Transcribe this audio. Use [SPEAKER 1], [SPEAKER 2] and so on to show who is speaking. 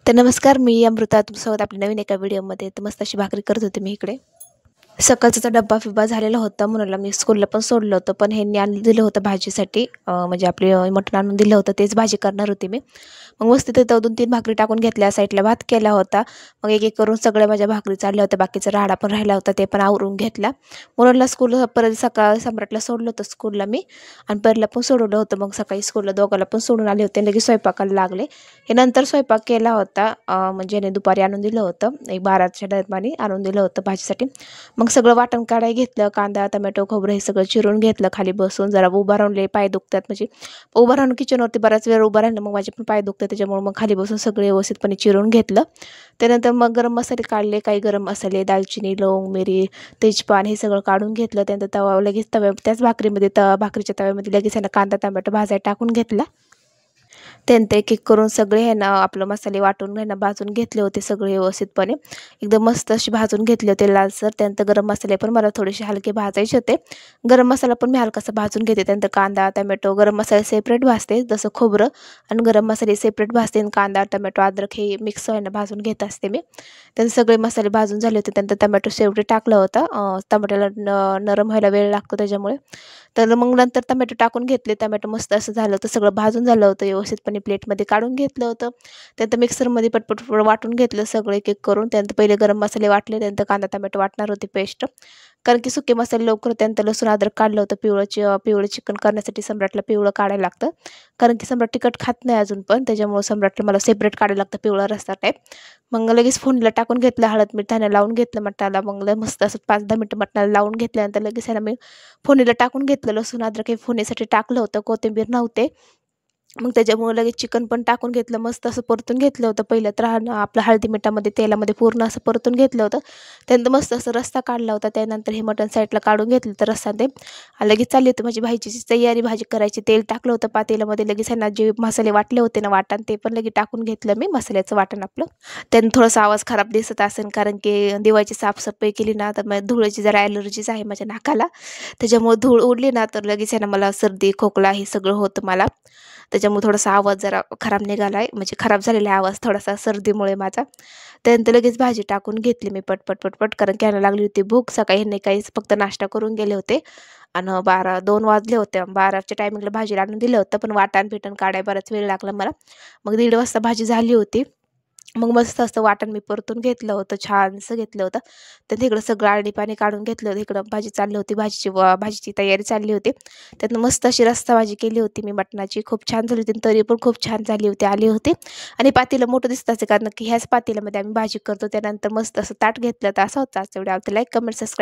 [SPEAKER 1] तर नमस्कार, मी अमृता तुमच्यासोबत आपल्या नवीन एका व्हिडिओमध्ये. तर मस्त अशी भाकरी करत होते मी इकडे. सकाळचा डब्बा-फिब्बा झालेला होता म्हणून मी स्कूलला पण सोडलं होतं. पण ह्यांनी आणून दिलं होतं भाजीसाठी, म्हणजे आपले मटण आणून दिलं होतं, तेच भाजी करणार होते मी. मग मस्त तिथं 2-3 भाकरी टाकून घेतल्या, साईडला भात केला होता. मग एक-एक करून सगळ्या माझ्या भाकरी चालल्या होत्या. बाकीचा राडा पण राहिला होता, ते पण आवरून घेतला. मुलांना स्कूल परत सकाळी सम्राटला सोडलं होतं स्कूलला मी, आणि परला पण सोडवलं होतं. मग सकाळी स्कूलला दोघांना पण सोडून आले होते. लगेच स्वयंपाकाला लागले. हे नंतर स्वयंपाक केला होता, म्हणजे याने दुपारी आणून दिलं होतं, एक 12च्या दरम्यान आणून दिलं होतं भाजीसाठी. मग सगळं वाटण काढायला घेतलं, कांदा, टोमॅटो, खोबरं हे सगळं चिरून घेतलं. खाली बसून जरा उभा राहून पाय दुखतात, म्हणजे उभं राहून किचनवरती बराच वेळ उभं राहिलं मग माझे पण पाय दुखतात, त्याच्यामुळे मग खाली बसून सगळे व्यवस्थितपणे चिरून घेतलं. त्यानंतर मग गरम मसाले काढले, काही गरम मसाले, दालचिनी, लवंग, मिरी, तेजपान हे सगळं काढून घेतलं. त्यानंतर लगेच त्याच भाकरीमध्ये भाकरीच्या तव्यामध्ये लगेच कांदा टोमॅटो भाजायला टाकून घेतला. त्यानंतर एक-एक करून सगळे आपलं मसाले वाटून भाजून घेतले होते सगळे व्यवस्थितपणे. एकदम मस्त असे भाजून घेतले होते लालसर. त्यानंतर गरम मसाले पण मला थोडेसे हलके भाजायचे होते. गरम मसाला पण मी हलकासा भाजून घेते. त्यानंतर कांदा, टोमॅटो, गरम मसाले सेपरेट भाजते, जसं खोबरं आणि गरम मसाले सेपरेट भाजते, आणि कांदा, टोमॅटो, अद्रक हे मिक्स भाजून घेत असते मी. त्यानंतर सगळे मसाले भाजून झाले होते. त्यानंतर टोमॅटो शेवटी टाकला होता. टोमॅटोला नरम व्हायला वेळ लागतो त्याच्यामुळे. तर मग नंतर टोमॅटो टाकून घेतले. टोमॅटो मस्त असं झालं होतं, सगळं भाजून झालं होतं, व्यवस्थितपणे प्लेटमध्ये काढून घेतलं होतं. त्यानंतर मिक्सरमध्ये पटपट वाटून घेतलं सगळं एक-एक करून. त्यानंतर पहिले गरम मसाले वाटले, त्यानंतर कांदा टोमॅटो वाटणार होते पेस्ट, कारण की सुके मसाले लवकर. त्यानंतर लसूण अद्रक काढलं होतं. पिवळं चिकन करण्यासाठी सम्राटला पिवळं काढायला लागतं, कारण की सम्राट तिखट खात नाही अजून पण, त्याच्यामुळे सम्राटला मला सेपरेट काढायला लागतं, पिवळा रस्सा टाईप. मग लगेच फोडणीला टाकून घेतलं, हळद मीठ त्याने लावून घेतलं मटणाला. मग मस्त असं 5-10 मिनिटं मटणाला लावून घेतल्यानंतर लगेच मी फोडणीला टाकून घेतलं. लसूण अद्रक हे फोडणीसाठी टाकलं होतं, कोथिंबीर नव्हते. मग त्याच्यामुळे लगेच चिकन पण टाकून घेतलं, मस्त असं परतून घेतलं होतं. पहिलं तर आपलं हळदी मिठामध्ये तेलामध्ये पूर्ण असं परतून घेतलं होतं. त्यानंतर मस्त असं रस्सा काढला होता. त्यानंतर हे मटण साईडला काढून घेतलं तर रस्सा ते लगेच चालली होती माझी भाजीची तयारी. भाजी करायची, तेल टाकलं होतं पातेल्यामध्ये. लगेच जे मसाले वाटले होते ना वाटण, ते पण लगेच टाकून घेतलं मी, मसाल्याचं वाटण आपलं. त्यानं थोडासा आवाज खराब दिसत असेल, कारण की दिवाळीची साफसफाई केली ना, तर मग धुळीची जरा ॲलर्जीच आहे माझ्या नाकाला, त्याच्यामुळे धूळ उडली ना तर लगेच मला सर्दी खोकला हे सगळं होतं मला. त्याच्यामुळे थोडासा आवाज जरा खराब निघाला आहे, म्हणजे खराब झालेला आहे आवाज थोडासा सर्दीमुळे माझा. त्यानंतर लगेच भाजी टाकून घेतली मी पटपट, कारण की यायला लागली होती भूक. सकाळी ह्यांनी काहीच फक्त नाश्ता करून गेले होते, आणि 2 वाजले होते. 12च्या टायमिंगला भाजीला आणून दिलं होतं, पण वाटण काढायला बराच वेळ लागला मला. मग 1:30 वाजता भाजी झाली होती. मग मस्त असं वाटण मी परतून घेतलं होतं, छानसं घेतलं होतं. तर तिकडं सगळं आळणी पाणी काढून घेतलं होतं. इकडं भाजी चालली होती, भाजीची तयारी चालली होती. त्यातनं मस्त अशी रस्सा भाजी केली होती मी मटणाची, खूप छान झाली होती. तरी पण खूप छान झाली होती, आली होती. आणि पातेलं मोठं दिसतं असेल, कारण की ह्याच पातेल्यामध्ये आम्ही भाजी करतो. त्यानंतर मस्त असं ताट घेतलं. तर असा होता आजचा व्हिडिओ. Like, comment, subscribe